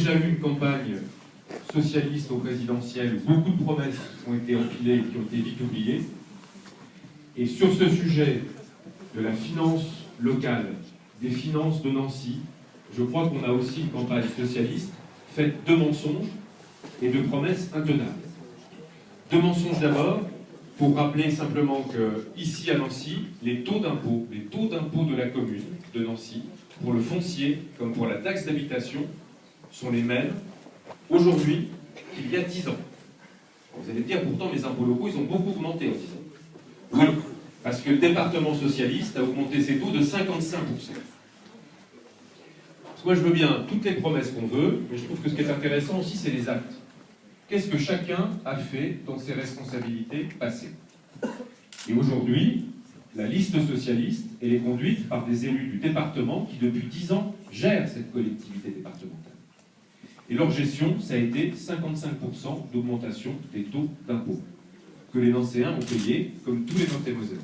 déjà eu une campagne socialiste au présidentiel où beaucoup de promesses ont été empilées et qui ont été vite oubliées. Et sur ce sujet de la finance locale, des finances de Nancy, je crois qu'on a aussi une campagne socialiste faite de mensonges et de promesses intenables. De mensonges d'abord, pour rappeler simplement que ici à Nancy, les taux d'impôt de la commune de Nancy, pour le foncier comme pour la taxe d'habitation, sont les mêmes aujourd'hui qu'il y a 10 ans. Vous allez me dire, pourtant mes impôts locaux, ils ont beaucoup augmenté en 10 ans. Oui, parce que le département socialiste a augmenté ses taux de 55%. Moi, je veux bien toutes les promesses qu'on veut, mais je trouve que ce qui est intéressant aussi, c'est les actes. Qu'est-ce que chacun a fait dans ses responsabilités passées? Et aujourd'hui, la liste socialiste, elle est conduite par des élus du département qui, depuis 10 ans, gèrent cette collectivité départementale. Et leur gestion, ça a été 55% d'augmentation des taux d'impôt, que les Nancéens ont payé, comme tous les Nantais-Mosellans.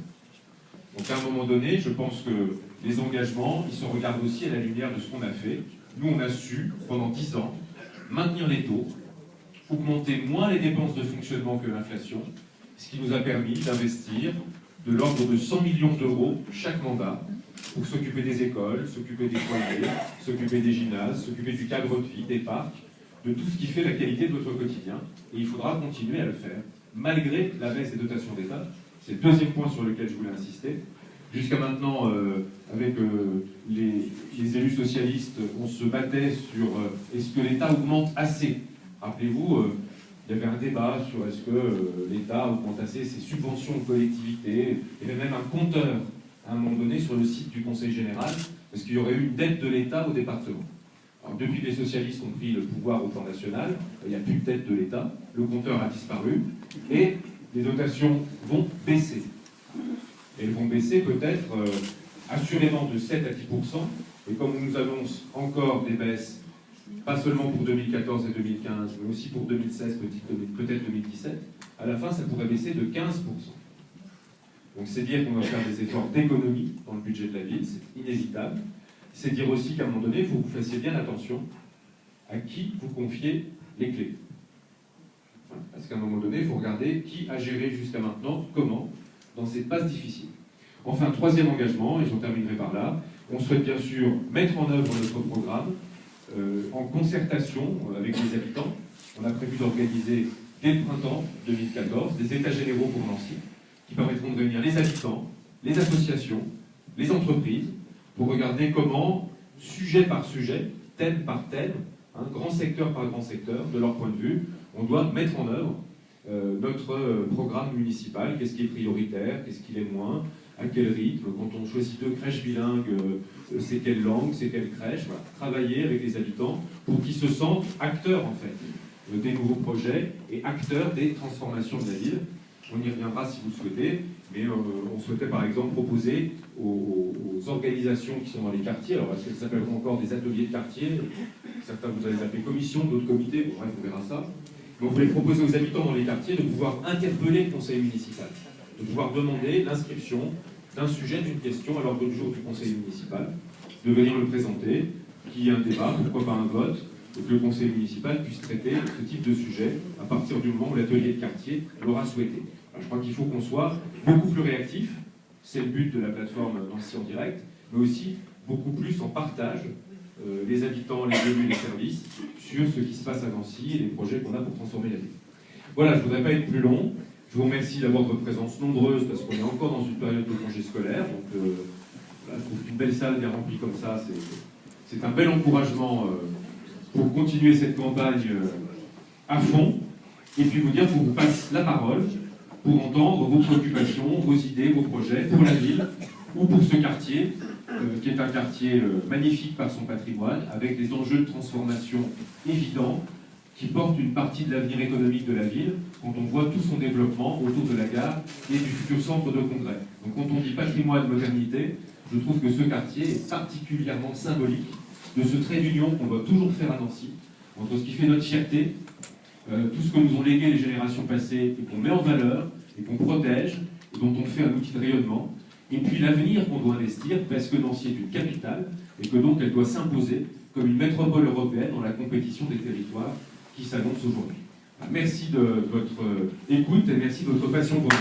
Donc à un moment donné, je pense que les engagements, ils se regardent aussi à la lumière de ce qu'on a fait. Nous, on a su, pendant 10 ans, maintenir les taux, augmenter moins les dépenses de fonctionnement que l'inflation, ce qui nous a permis d'investir de l'ordre de 100 millions d'euros chaque mandat pour s'occuper des écoles, s'occuper des foyers, s'occuper des gymnases, s'occuper du cadre de vie, des parcs, de tout ce qui fait la qualité de votre quotidien. Et il faudra continuer à le faire, malgré la baisse des dotations d'État. C'est le deuxième point sur lequel je voulais insister. Jusqu'à maintenant, avec les élus socialistes, on se battait sur est-ce que l'État augmente assez? Rappelez-vous, il y avait un débat sur est-ce que l'État augmente assez ses subventions aux collectivités. Il y avait même un compteur, à un moment donné, sur le site du Conseil général, parce qu'il y aurait eu une dette de l'État au département. Alors, depuis que les socialistes ont pris le pouvoir au plan national, il n'y a plus de dette de l'État, le compteur a disparu, et les dotations vont baisser. Elles vont baisser peut-être assurément de 7 à 10%, et comme on nous annonce encore des baisses, pas seulement pour 2014 et 2015, mais aussi pour 2016, peut-être 2017, à la fin ça pourrait baisser de 15%. Donc c'est dire qu'on va faire des efforts d'économie dans le budget de la ville, c'est inévitable. C'est dire aussi qu'à un moment donné, il faut que vous fassiez bien attention à qui vous confiez les clés. Parce qu'à un moment donné, il faut regarder qui a géré jusqu'à maintenant, comment, dans cette phase difficile. Enfin, troisième engagement, et j'en terminerai par là, on souhaite bien sûr mettre en œuvre notre programme en concertation avec les habitants. On a prévu d'organiser dès le printemps 2014 des états généraux pour Nancy, qui permettront de réunir les habitants, les associations, les entreprises, pour regarder comment, sujet par sujet, thème par thème, grand secteur par grand secteur, de leur point de vue, on doit mettre en œuvre notre programme municipal, qu'est-ce qui est prioritaire, qu'est-ce qui l'est moins, à quel rythme, quand on choisit 2 crèches bilingues, c'est quelle langue, c'est quelle crèche, voilà. Travailler avec les habitants pour qu'ils se sentent acteurs en fait des nouveaux projets et acteurs des transformations de la ville. On y reviendra si vous le souhaitez, mais on souhaitait par exemple proposer aux organisations qui sont dans les quartiers, alors est-ce qu'elles s'appelleront encore des ateliers de quartier, certains vous allez les appeler commissions, d'autres comités, bon, bref, on verra ça. Mais on voulait proposer aux habitants dans les quartiers de pouvoir interpeller le conseil municipal, de pouvoir demander l'inscription d'un sujet, d'une question à l'ordre du jour du conseil municipal, de venir le présenter, qu'il y ait un débat, pourquoi pas un vote, et que le conseil municipal puisse traiter ce type de sujet à partir du moment où l'atelier de quartier l'aura souhaité. Alors, je crois qu'il faut qu'on soit beaucoup plus réactif, c'est le but de la plateforme Nancy en direct, mais aussi beaucoup plus en partage, les habitants, les élus, les services, sur ce qui se passe à Nancy et les projets qu'on a pour transformer la ville. Voilà, je ne voudrais pas être plus long. Je vous remercie d'avoir votre présence nombreuse, parce qu'on est encore dans une période de congé scolaire. Donc, voilà, je trouve qu'une belle salle bien remplie comme ça, c'est un bel encouragement pour continuer cette campagne à fond. Et puis vous dire qu'on vous passe la parole pour entendre vos préoccupations, vos idées, vos projets pour la ville ou pour ce quartier, qui est un quartier magnifique par son patrimoine, avec des enjeux de transformation évidents, qui portent une partie de l'avenir économique de la ville, quand on voit tout son développement autour de la gare et du futur centre de congrès. Donc quand on dit patrimoine, modernité, je trouve que ce quartier est particulièrement symbolique de ce trait d'union qu'on doit toujours faire à Nancy, entre ce qui fait notre fierté, tout ce que nous ont légué les générations passées et qu'on met en valeur, et qu'on protège, et dont on fait un outil de rayonnement, et puis l'avenir qu'on doit investir, parce que Nancy est une capitale, et que donc elle doit s'imposer comme une métropole européenne dans la compétition des territoires qui s'annonce aujourd'hui. Merci de votre écoute et merci de votre passion pour la